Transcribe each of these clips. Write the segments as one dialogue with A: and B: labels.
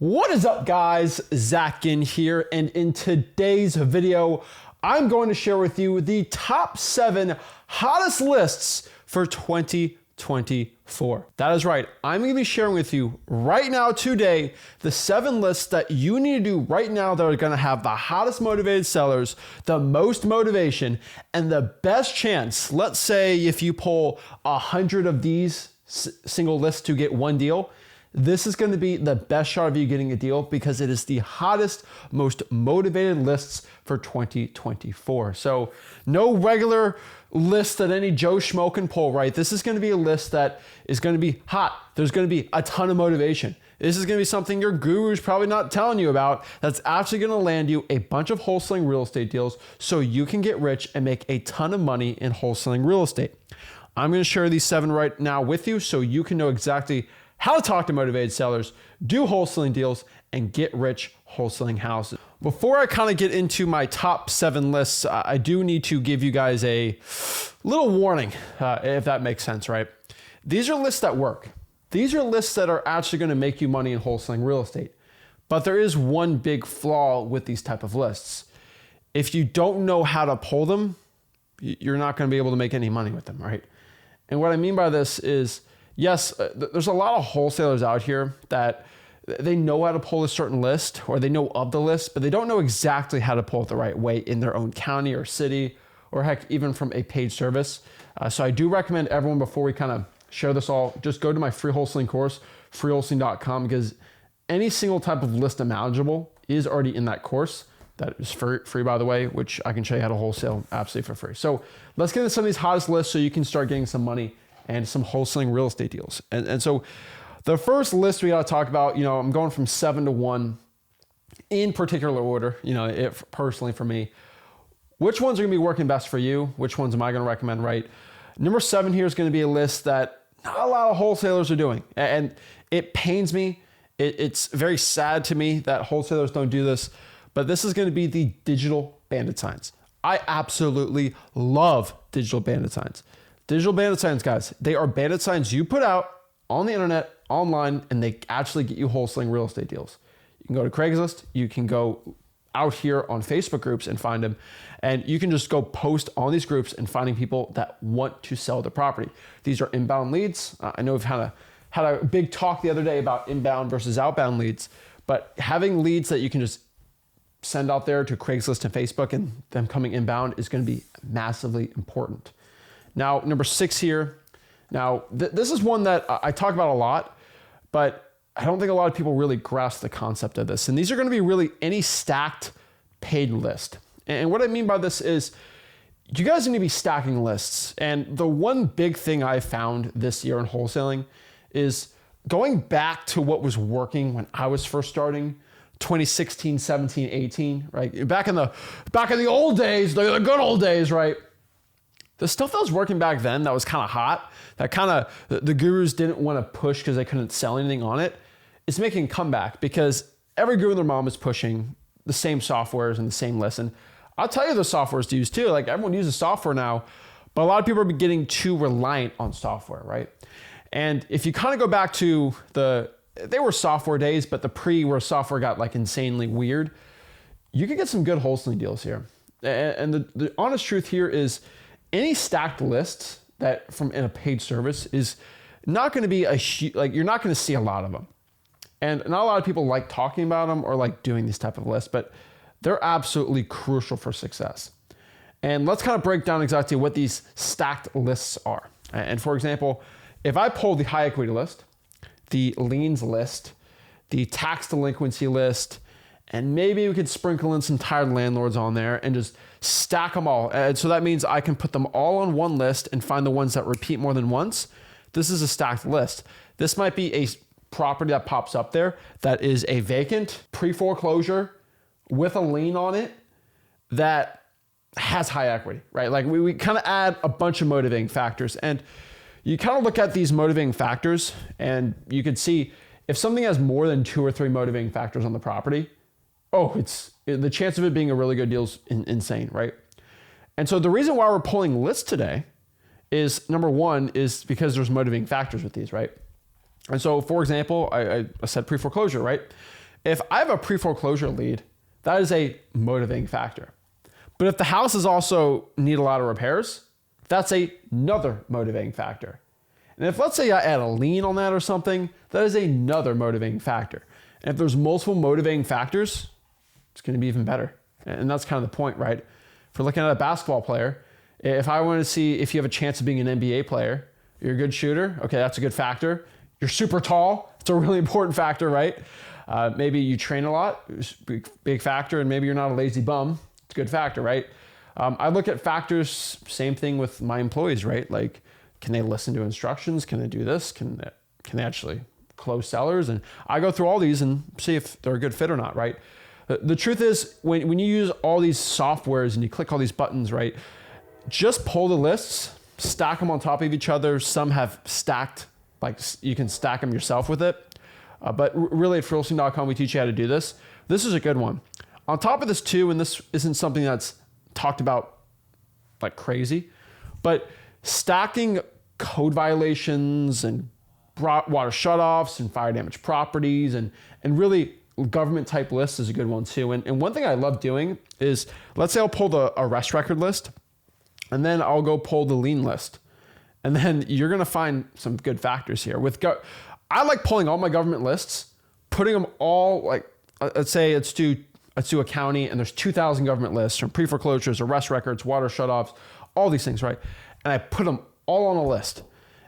A: What is up, guys? Zach in here, and in today's video, I'm going to share with you the top 7 hottest lists for 2024. That is right. I'm going to be sharing with you right now today the 7 lists that you need to do right now that are going to have the hottest motivated sellers, the most motivation, and the best chance. Let's say if you pull 100 of these single lists to get one deal, this is going to be the best shot of you getting a deal because it is the hottest, most motivated lists for 2024. So no regular list that any Joe Schmo can pull, right? This is going to be a list that is going to be hot. There's going to be a ton of motivation. This is going to be something your guru's probably not telling you about that's actually going to land you a bunch of wholesaling real estate deals so you can get rich and make a ton of money in wholesaling real estate. I'm going to share these 7 right now with you so you can know exactly how to talk to motivated sellers, do wholesaling deals, and get rich wholesaling houses. Before I kind of get into my top 7 lists, I do need to give you guys a little warning, if that makes sense, right? These are lists that work. These are lists that are actually going to make you money in wholesaling real estate. But there is one big flaw with these type of lists. If you don't know how to pull them, you're not going to be able to make any money with them, right? And what I mean by this is, yes, there's a lot of wholesalers out here that they know how to pull a certain list or they know of the list, but they don't know exactly how to pull it the right way in their own county or city, or heck, even from a paid service. So I do recommend everyone, before we kind of share this all, just go to my free wholesaling course, freewholesaling.com, because any single type of list imaginable is already in that course. That is free, by the way, which I can show you how to wholesale absolutely for free. So let's get into some of these hottest lists so you can start getting some money and some wholesaling real estate deals. And so the first list we got to talk about, I'm going from 7 to 1 in particular order, personally for me. Which ones are going to be working best for you? Which ones am I going to recommend, right? Number 7 here is going to be a list that not a lot of wholesalers are doing. And it pains me. It's very sad to me that wholesalers don't do this, but this is going to be the digital bandit signs. I absolutely love digital bandit signs. Digital bandit signs, guys, they are bandit signs you put out on the internet, online, and they actually get you wholesaling real estate deals. You can go to Craigslist, you can go out here on Facebook groups and find them, and you can just go post on these groups and finding people that want to sell the property. These are inbound leads. I know we've had a big talk the other day about inbound versus outbound leads, but having leads that you can just send out there to Craigslist and Facebook and them coming inbound is going to be massively important. Now, number 6 here. Now, this is one that I talk about a lot, but I don't think a lot of people really grasp the concept of this. And these are going to be really any stacked paid list. And what I mean by this is you guys need to be stacking lists. And the one big thing I found this year in wholesaling is going back to what was working when I was first starting, 2016, 17, 18, right? Back in the old days, the good old days, right? The stuff that was working back then that was kind of hot, that kind of the gurus didn't want to push because they couldn't sell anything on it, it's making a comeback because every guru and their mom is pushing the same softwares and the same lists. And I'll tell you the softwares to use too. Like, everyone uses software now, but a lot of people are getting too reliant on software, right? And if you kind of go back to they were software days, but the where software got like insanely weird, you could get some good wholesaling deals here. And the honest truth here is, any stacked list that in a paid service is not going to be you're not going to see a lot of them. And not a lot of people like talking about them or like doing these type of lists, but they're absolutely crucial for success. And let's kind of break down exactly what these stacked lists are. And for example, if I pull the high equity list, the liens list, the tax delinquency list, and maybe we could sprinkle in some tired landlords on there and just stack them all. And so that means I can put them all on one list and find the ones that repeat more than once. This is a stacked list. This might be a property that pops up there that is a vacant pre-foreclosure with a lien on it that has high equity, right? Like we kind of add a bunch of motivating factors, and you kind of look at these motivating factors and you can see if something has more than 2 or 3 motivating factors on the property, the chance of it being a really good deal is insane, right? And so the reason why we're pulling lists today is, number 1 is because there's motivating factors with these, right? And so, for example, I said pre-foreclosure, right? If I have a pre-foreclosure lead, that is a motivating factor. But if the house is also need a lot of repairs, that's another motivating factor. And if, let's say, I add a lien on that or something, that is another motivating factor. And if there's multiple motivating factors, it's going to be even better. And that's kind of the point, right? If we're looking at a basketball player, if I want to see if you have a chance of being an NBA player, you're a good shooter, okay, that's a good factor. You're super tall, it's a really important factor, right? Maybe you train a lot, big factor, and maybe you're not a lazy bum, it's a good factor, right? I look at factors, same thing with my employees, right? Like, can they listen to instructions? Can they do this? Can they actually close sellers? And I go through all these and see if they're a good fit or not, right? The truth is, when you use all these softwares and you click all these buttons, right? Just pull the lists, stack them on top of each other. Some have stacked, like you can stack them yourself with it. But really at Wholesaling.com, we teach you how to do this. This is a good one. On top of this too, and this isn't something that's talked about like crazy, but stacking code violations and water shutoffs and fire damage properties and really government type lists is a good one too. And one thing I love doing is, let's say I'll pull the arrest record list and then I'll go pull the lien list. And then you're going to find some good factors here. I like pulling all my government lists, putting them all, like, let's say let's do a county and there's 2,000 government lists from pre-foreclosures, arrest records, water shutoffs, all these things, right? And I put them all on a list.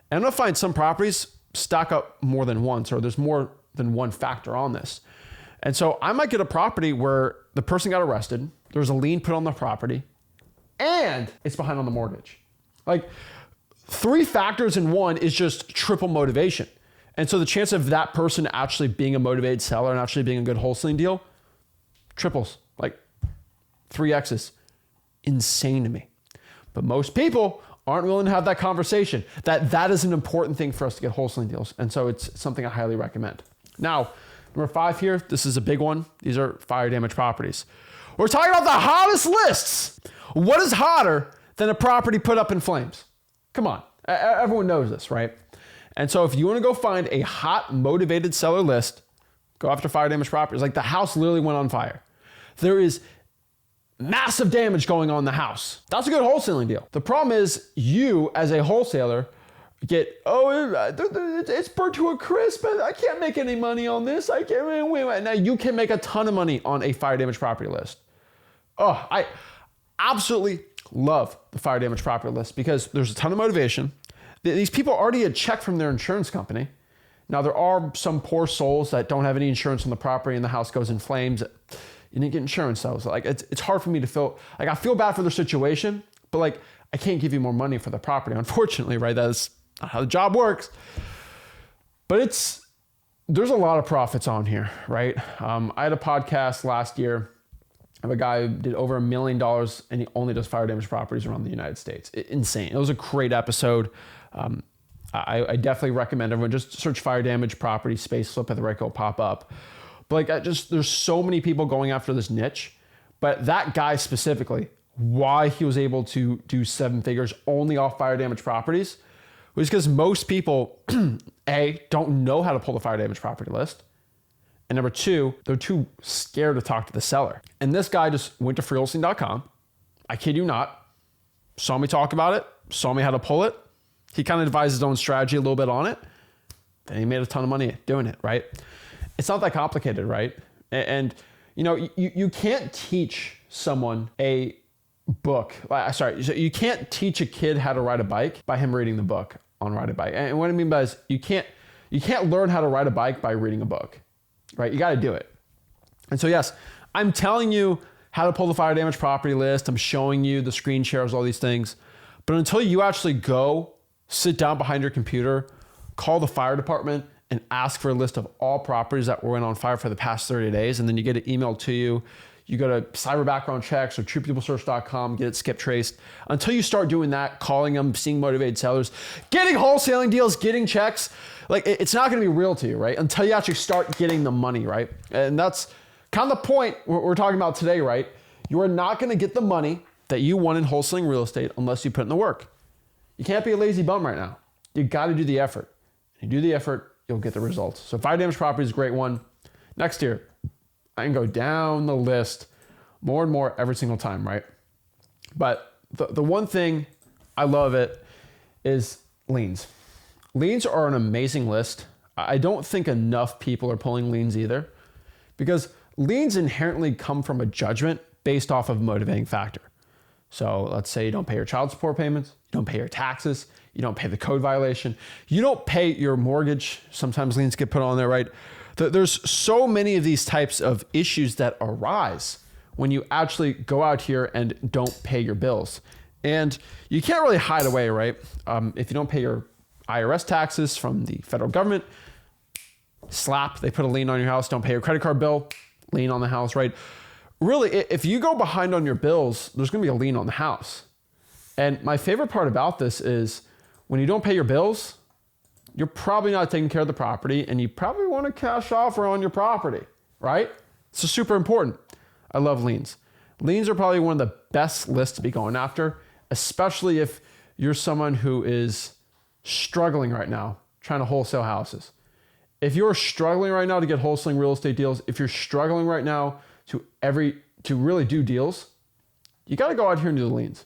A: And I'm going to find some properties stack up more than once, or there's more than one factor on this. And so I might get a property where the person got arrested, there was a lien put on the property, and it's behind on the mortgage. Like, 3 factors in one is just triple motivation. And so the chance of that person actually being a motivated seller and actually being a good wholesaling deal triples, like 3x's. Insane to me. But most people aren't willing to have that conversation. That is an important thing for us to get wholesaling deals. And so it's something I highly recommend. Now, number 5 here, this is a big one. These are fire damage properties. We're talking about the hottest lists. What is hotter than a property put up in flames? Come on, everyone knows this, right? And so if you want to go find a hot, motivated seller list, go after fire damage properties. Like, the house literally went on fire. There is massive damage going on in the house. That's a good wholesaling deal. The problem is you as a wholesaler get, it's burnt to a crisp, I can't make any money on this. I can't wait. Now you can make a ton of money on a fire damage property list. Oh, I absolutely love the fire damage property list because there's a ton of motivation. These people already had a check from their insurance company. Now, there are some poor souls that don't have any insurance on the property and the house goes in flames. You didn't get insurance though. So like, it's hard for me to feel, like, I feel bad for their situation, but like, I can't give you more money for the property, unfortunately, right? That's not how the job works. But there's a lot of profits on here, right? I had a podcast last year of a guy who did over $1 million and he only does fire damage properties around the United States. Insane. It was a great episode. I definitely recommend everyone just search fire damage property space flip at the right go pop up. But like, there's so many people going after this niche, but that guy specifically, why he was able to do 7 figures only off fire damage properties was because most people, A, don't know how to pull the fire damage property list. And number 2, they're too scared to talk to the seller. And this guy just went to freewholesaling.com. I kid you not. Saw me talk about it. Saw me how to pull it. He kind of devised his own strategy a little bit on it. Then he made a ton of money doing it, right? It's not that complicated, right? And you know, you can't teach someone a book. You can't teach a kid how to ride a bike by him reading the book on Ride a Bike. And what I mean by is you can't learn how to ride a bike by reading a book. Right? You got to do it. And so, yes, I'm telling you how to pull the fire damage property list. I'm showing you the screen shares, all these things. But until you actually go sit down behind your computer, call the fire department and ask for a list of all properties that went on fire for the past 30 days. And then you get it emailed to you. You go to cyber background checks or truepeoplesearch.com, get it skip traced. Until you start doing that, calling them, seeing motivated sellers, getting wholesaling deals, getting checks, like, it's not going to be real to you, right? Until you actually start getting the money, right? And that's kind of the point we're talking about today, right? You are not going to get the money that you want in wholesaling real estate unless you put in the work. You can't be a lazy bum right now. You got to do the effort. If you do the effort, you'll get the results. So fire damage property is a great one. Next here, I can go down the list more and more every single time, right? But the one thing I love it is liens. Liens are an amazing list. I don't think enough people are pulling liens either, because liens inherently come from a judgment based off of a motivating factor. So let's say you don't pay your child support payments, you don't pay your taxes, you don't pay the code violation, you don't pay your mortgage. Sometimes liens get put on there, right? There's so many of these types of issues that arise when you actually go out here and don't pay your bills. And you can't really hide away, right? If you don't pay your IRS taxes from the federal government, slap, they put a lien on your house. Don't pay your credit card bill, lien on the house, right? Really, if you go behind on your bills, there's gonna be a lien on the house. And my favorite part about this is when you don't pay your bills, you're probably not taking care of the property, and you probably want a cash offer on your property, right? It's super important. I love liens. Liens are probably one of the best lists to be going after, especially if you're someone who is struggling right now, trying to wholesale houses. If you're struggling right now to get wholesaling real estate deals, if you're struggling right now to really do deals, you got to go out here and do the liens.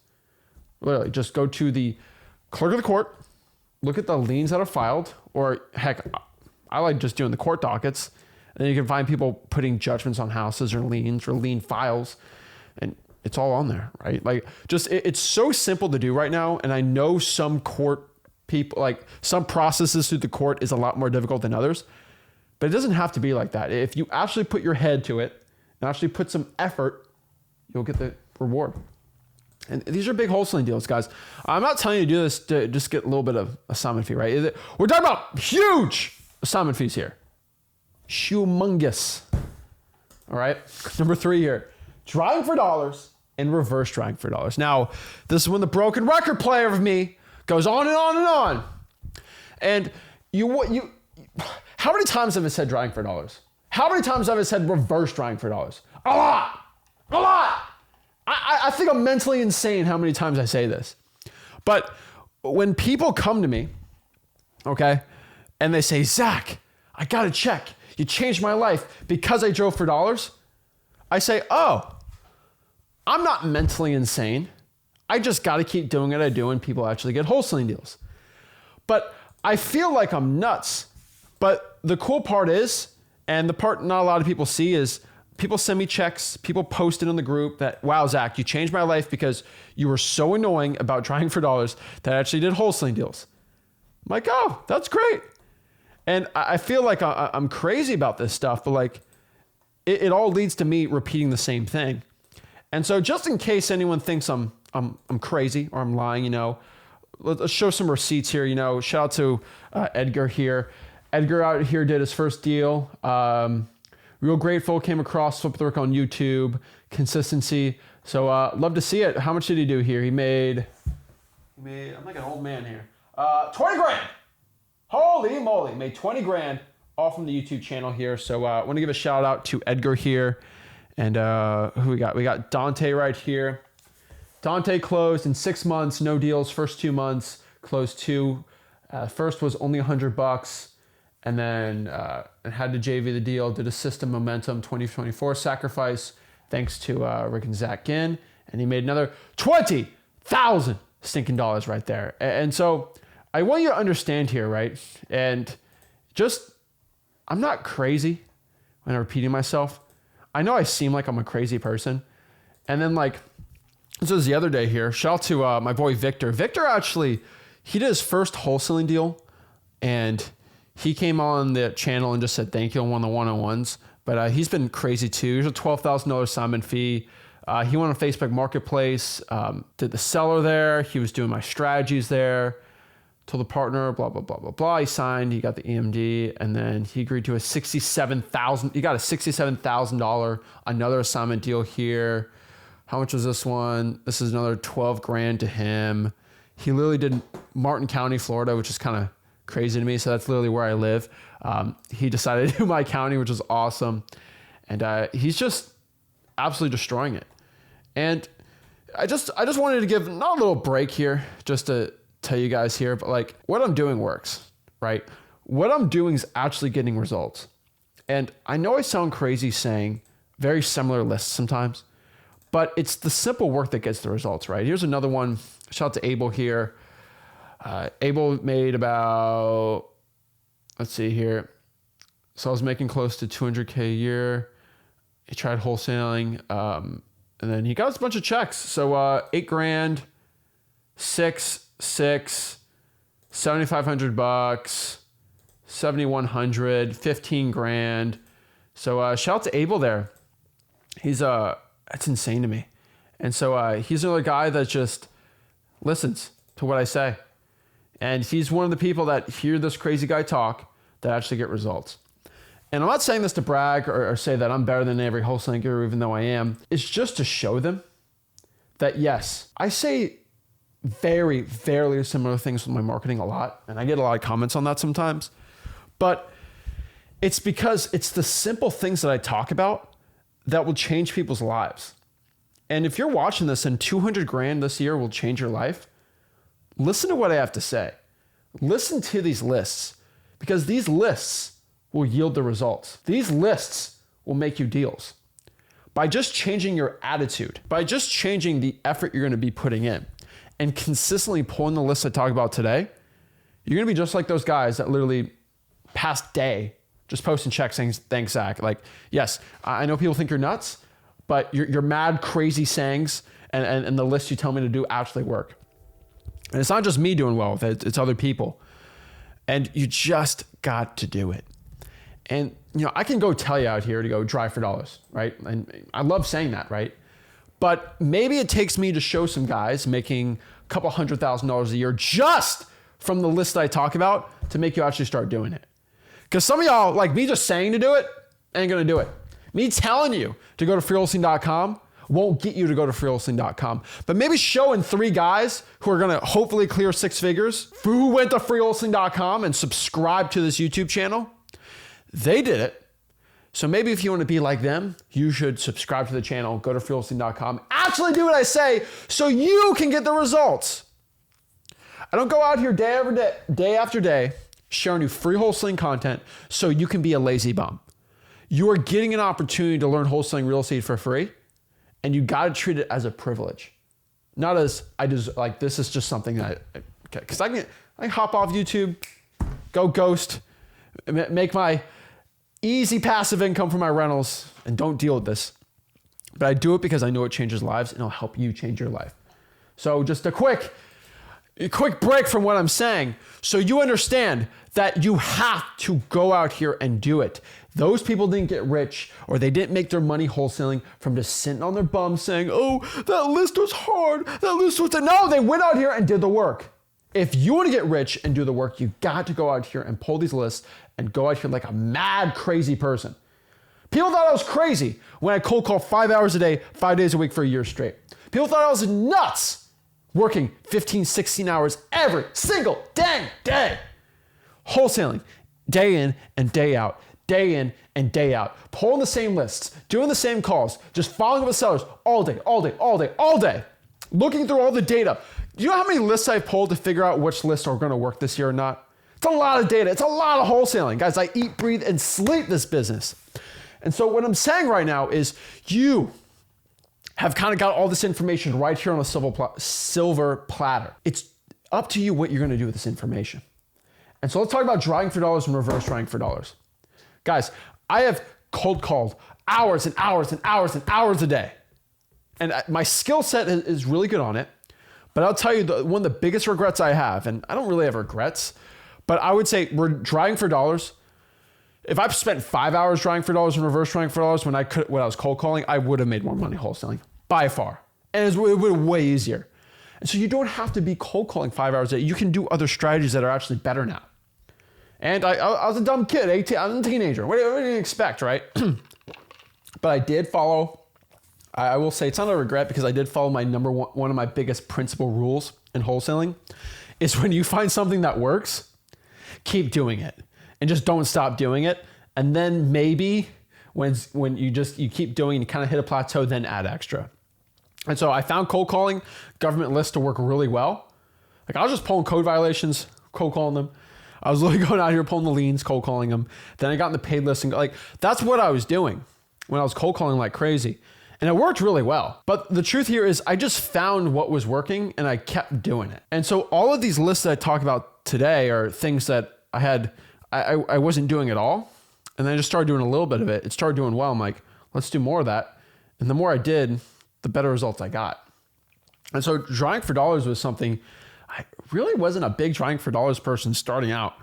A: Literally, just go to the clerk of the court, look at the liens that are filed, or heck, I like just doing the court dockets. And then you can find people putting judgments on houses or liens or lien files, and it's all on there, right? Like, just it's so simple to do right now. And I know some court people, like some processes through the court is a lot more difficult than others, but it doesn't have to be like that. If you actually put your head to it and actually put some effort, you'll get the reward. And these are big wholesaling deals, guys. I'm not telling you to do this to just get a little bit of assignment fee, right? We're talking about huge assignment fees here. Humongous. All right. Number 3 here, trying for dollars and reverse trying for dollars. Now, this is when the broken record player of me goes on and on and on. And you, how many times have I said trying for dollars? How many times have I said reverse trying for dollars? A lot. I think I'm mentally insane how many times I say this. But when people come to me, okay, and they say, Zach, I got to check. You changed my life because I drove for dollars. I say, oh, I'm not mentally insane. I just got to keep doing what I do and people actually get wholesaling deals. But I feel like I'm nuts. But the cool part is, and the part not a lot of people see, is people send me checks, people post it in the group that, wow, Zach, you changed my life because you were so annoying about trying for dollars that I actually did wholesaling deals. I'm like, oh, that's great. And I feel like I'm crazy about this stuff, but like it all leads to me repeating the same thing. And so just in case anyone thinks I'm crazy or I'm lying, you know, let's show some receipts here. You know, shout out to Edgar here. Edgar out here did his first deal. Real grateful, came across Flip the Work on YouTube, consistency. So love to see it. How much did he do here? He made, I'm like an old man here. 20 grand. Holy moly, made 20 grand all from the YouTube channel here. So I want to give a shout out to Edgar here. And who we got? We got Dante right here. Dante closed in 6 months, no deals. First 2 months, closed 2. First was only $100. And then had to JV the deal, did a system momentum 2024 sacrifice thanks to Rick and Zach Ginn. And he made another 20,000 stinking dollars right there. And so I want you to understand here, right? And just, I'm not crazy when I'm repeating myself. I know I seem like I'm a crazy person. And then like, this was the other day here. Shout out to my boy Victor. Victor actually, he did his first wholesaling deal and he came on the channel and just said thank you on one of the one-on-ones. But he's been crazy too. Here's a $12,000 assignment fee. He went on Facebook Marketplace, did the seller there. He was doing my strategies there. Told the partner, blah, blah, blah, blah, blah. He signed, he got the EMD, and then he agreed to he got a $67,000, another assignment deal here. How much was this one? This is another 12 grand to him. He literally did Martin County, Florida, which is kind of crazy to me. So that's literally where I live. He decided to do my county, which is awesome. And he's just absolutely destroying it. And I just wanted to give not a little break here, just to tell you guys here, but like what I'm doing works, right? What I'm doing is actually getting results. And I know I sound crazy saying very similar lists sometimes, but it's the simple work that gets the results, right? Here's another one. Shout out to Abel here. Abel made about, let's see here. So I was making close to 200K a year. He tried wholesaling, and then he got us a bunch of checks. So $8,000, 7,500 bucks, 7,100, 15 grand. So shout out to Abel there. He's that's insane to me. And so he's another guy that just listens to what I say. And he's one of the people that hear this crazy guy talk that actually get results. And I'm not saying this to brag or say that I'm better than every wholesaling guru, even though I am. It's just to show them that, yes, I say very, very similar things with my marketing a lot. And I get a lot of comments on that sometimes. But it's because it's the simple things that I talk about that will change people's lives. And if you're watching this and 200 grand this year will change your life, listen to what I have to say. Listen to these lists, because these lists will yield the results. These lists will make you deals. By just changing your attitude, by just changing the effort you're going to be putting in and consistently pulling the lists I talk about today, you're going to be just like those guys that literally past day just posting checks saying, thanks, Zach. Like, yes, I know people think you're nuts, but your mad, crazy sayings and the list you tell me to do actually work. And it's not just me doing well with it, it's other people. And you just got to do it. And, you know, I can go tell you out here to go drive for dollars, right? And I love saying that, right? But maybe it takes me to show some guys making a couple $100,000 a year just from the list I talk about to make you actually start doing it. Because some of y'all, like me just saying to do it, ain't gonna do it. Me telling you to go to freewholesaling.com won't get you to go to freewholesaling.com. But maybe showing 3 guys who are gonna hopefully clear 6 figures, who went to freewholesaling.com and subscribed to this YouTube channel, they did it. So maybe if you want to be like them, you should subscribe to the channel, go to freewholesaling.com, actually do what I say so you can get the results. I don't go out here day after day, sharing you free wholesaling content so you can be a lazy bum. You are getting an opportunity to learn wholesaling real estate for free, and you got to treat it as a privilege. Not as this is just something that, because I can hop off YouTube, go ghost, make my easy passive income from my rentals and don't deal with this. But I do it because I know it changes lives and it'll help you change your life. So just a quick break from what I'm saying so you understand that you have to go out here and do it. Those people didn't get rich or they didn't make their money wholesaling from just sitting on their bum saying, oh, that list was hard. That list was... No, they went out here and did the work. If you want to get rich and do the work, you got to go out here and pull these lists and go out here like a mad, crazy person. People thought I was crazy when I cold called 5 hours a day, 5 days a week for a year straight. People thought I was nuts working 15, 16 hours every single dang day. Wholesaling day in and day out, day in and day out, pulling the same lists, doing the same calls, just following up with sellers all day, all day, all day, all day, looking through all the data. Do you know how many lists I've pulled to figure out which lists are going to work this year or not? It's a lot of data. It's a lot of wholesaling. Guys, I eat, breathe, and sleep this business. And so what I'm saying right now is you have kind of got all this information right here on a silver platter. It's up to you what you're going to do with this information. And so let's talk about driving for dollars and reverse driving for dollars. Guys, I have cold called hours and hours and hours and hours a day. And my skill set is really good on it. But I'll tell you, one of the biggest regrets I have, and I don't really have regrets, but I would say we're driving for dollars. If I've spent 5 hours driving for dollars and reverse driving for dollars when I was cold calling, I would have made more money wholesaling by far. And it would be way easier. And so you don't have to be cold calling 5 hours a day. You can do other strategies that are actually better now. And I was a dumb kid, 18, I was a teenager. What do you expect, right? But I did follow, I will say it's not a regret because I did follow my one of my biggest principal rules in wholesaling is when you find something that works, keep doing it and just don't stop doing it. And then maybe when you keep doing, you kind of hit a plateau, then add extra. And so I found cold calling government lists to work really well. Like I was just pulling code violations, cold calling them. I was literally going out here pulling the liens, cold calling them. Then I got in the paid list and that's what I was doing. when I was cold calling like crazy. And it worked really well. But the truth here is I just found what was working and I kept doing it. And so all of these lists that I talk about today are things that I wasn't doing at all. And then I just started doing a little bit of it. It started doing well. I'm like, let's do more of that. And the more I did, the better results I got. And so drawing for dollars was something, I really wasn't a big drawing for dollars person starting out.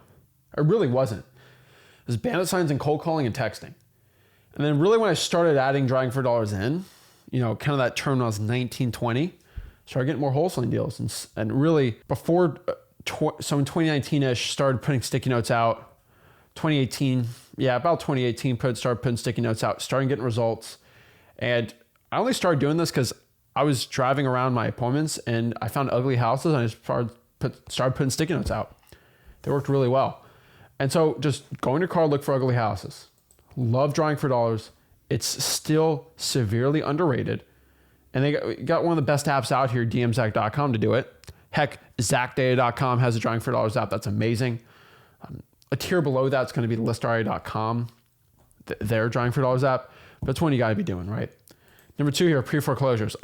A: I really wasn't. It was bandit signs and cold calling and texting. And then really when I started adding drawing for dollars in, you know, kind of that term when I was 19, 20, started getting more wholesaling deals. And really before, so in 2019-ish, started putting sticky notes out. 2018, about 2018, started putting sticky notes out, starting getting results. And I only started doing this because I was driving around my appointments and I found ugly houses and I just started putting sticky notes out. They worked really well. And so just go in your car, look for ugly houses. Love drawing for dollars. It's still severely underrated. And they got one of the best apps out here, dmzack.com, to do it. Heck, zackdata.com has a drawing for dollars app. That's amazing. A tier below that's going to be listaria.com, their drawing for dollars app. That's one you got to be doing, right? Number 2 here, Preforeclosures.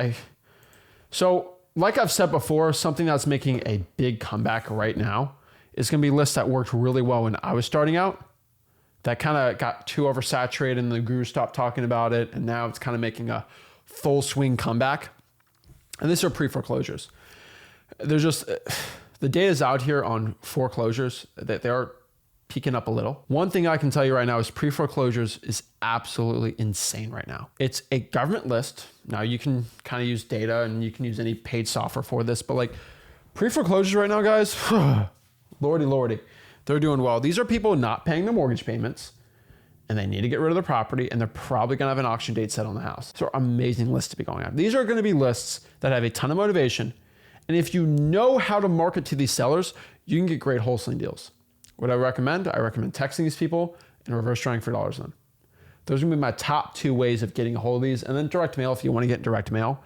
A: So like I've said before, something that's making a big comeback right now is going to be lists that worked really well when I was starting out. That kind of got too oversaturated and the guru stopped talking about it. And now it's kind of making a full swing comeback. And these are Preforeclosures. There's just, the data's out here on foreclosures that they are peaking up a little. One thing I can tell you right now is Preforeclosures is absolutely insane right now. It's a government list. Now you can kind of use data and you can use any paid software for this, but like Preforeclosures right now, guys, lordy, they're doing well. These are people not paying their mortgage payments and they need to get rid of their property and they're probably gonna have an auction date set on the house. So amazing lists to be going after. These are gonna be lists that have a ton of motivation. And if you know how to market to these sellers, you can get great wholesaling deals. What I recommend texting these people and reverse drawing for dollars them. Those are gonna be my top 2 ways of getting a hold of these. And then direct mail if you wanna get direct mail.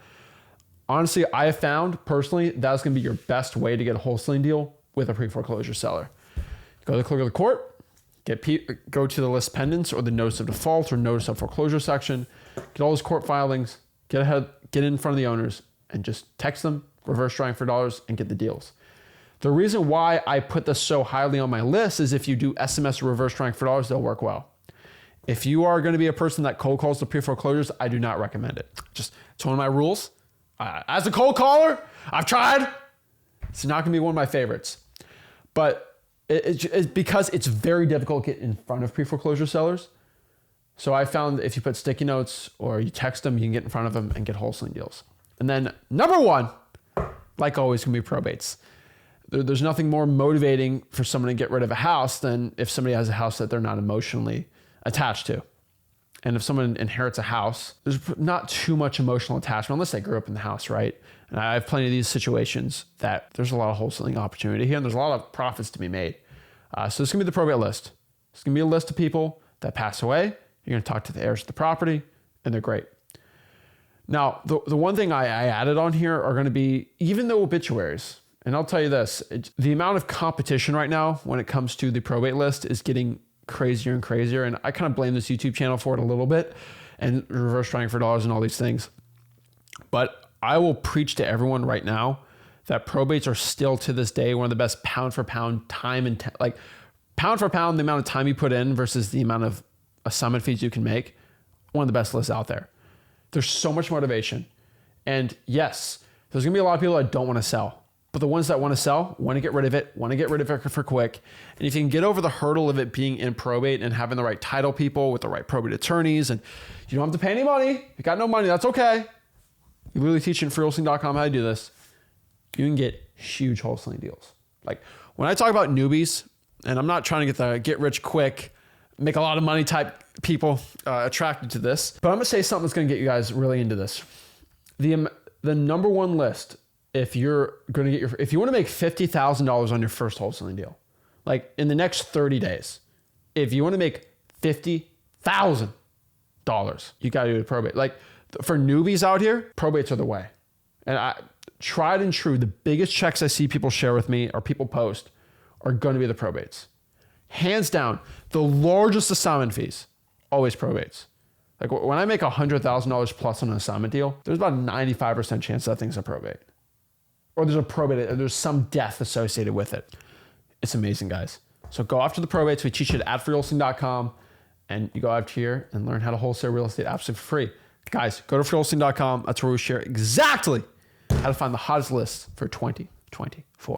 A: Honestly, I have found personally, that's gonna be your best way to get a wholesaling deal with a pre-foreclosure seller. Go to the clerk of the court, go to the list pendants or the notice of default or notice of foreclosure section, get all those court filings, get in front of the owners and just text them, reverse drawing for dollars and get the deals. The reason why I put this so highly on my list is if you do SMS or reverse drawing for dollars, they'll work well. If you are going to be a person that cold calls the pre-foreclosures, I do not recommend it. It's one of my rules. As a cold caller, I've tried. It's not going to be one of my favorites. But it's because it's very difficult to get in front of pre-foreclosure sellers. So I found that if you put sticky notes or you text them, you can get in front of them and get wholesaling deals. And then number 1, like always, can be probates. There's nothing more motivating for someone to get rid of a house than if somebody has a house that they're not emotionally attached to. And if someone inherits a house, there's not too much emotional attachment unless they grew up in the house, right? And I have plenty of these situations that there's a lot of wholesaling opportunity here and there's a lot of profits to be made. So this is gonna be the probate list. It's gonna be a list of people that pass away. You're gonna talk to the heirs of the property and they're great. Now, the one thing I added on here are gonna be even the obituaries. And I'll tell you this, the amount of competition right now when it comes to the probate list is getting crazier and crazier. And I kind of blame this YouTube channel for it a little bit and reverse drawing for dollars and all these things. But I will preach to everyone right now that probates are still to this day one of the best pound for pound time and like pound for pound, the amount of time you put in versus the amount of assignment fees you can make, one of the best lists out there. There's so much motivation. And yes, there's gonna be a lot of people that don't want to sell. But the ones that want to sell, want to get rid of it for quick. And if you can get over the hurdle of it being in probate and having the right title people with the right probate attorneys, and you don't have to pay any money, you got no money, that's okay. You literally teach in freewholesaling.com how to do this. You can get huge wholesaling deals. Like when I talk about newbies, and I'm not trying to get the get rich quick, make a lot of money type people attracted to this, but I'm gonna say something that's gonna get you guys really into this. The number 1 list, if you're going to if you want to make $50,000 on your first wholesaling deal, like in the next 30 days, if you want to make $50,000, you got to do the probate. Like for newbies out here, probates are the way. And I tried and true, the biggest checks I see people share with me or people post are going to be the probates. Hands down, the largest assignment fees, always probates. Like when I make $100,000 plus on an assignment deal, there's about a 95% chance that thing's a probate. Or there's a probate, or there's some death associated with it. It's amazing, guys. So go after the probates. We teach it at freewholesaling.com, and you go out here and learn how to wholesale real estate absolutely for free. Guys, go to freewholesaling.com. That's where we share exactly how to find the hottest lists for 2024.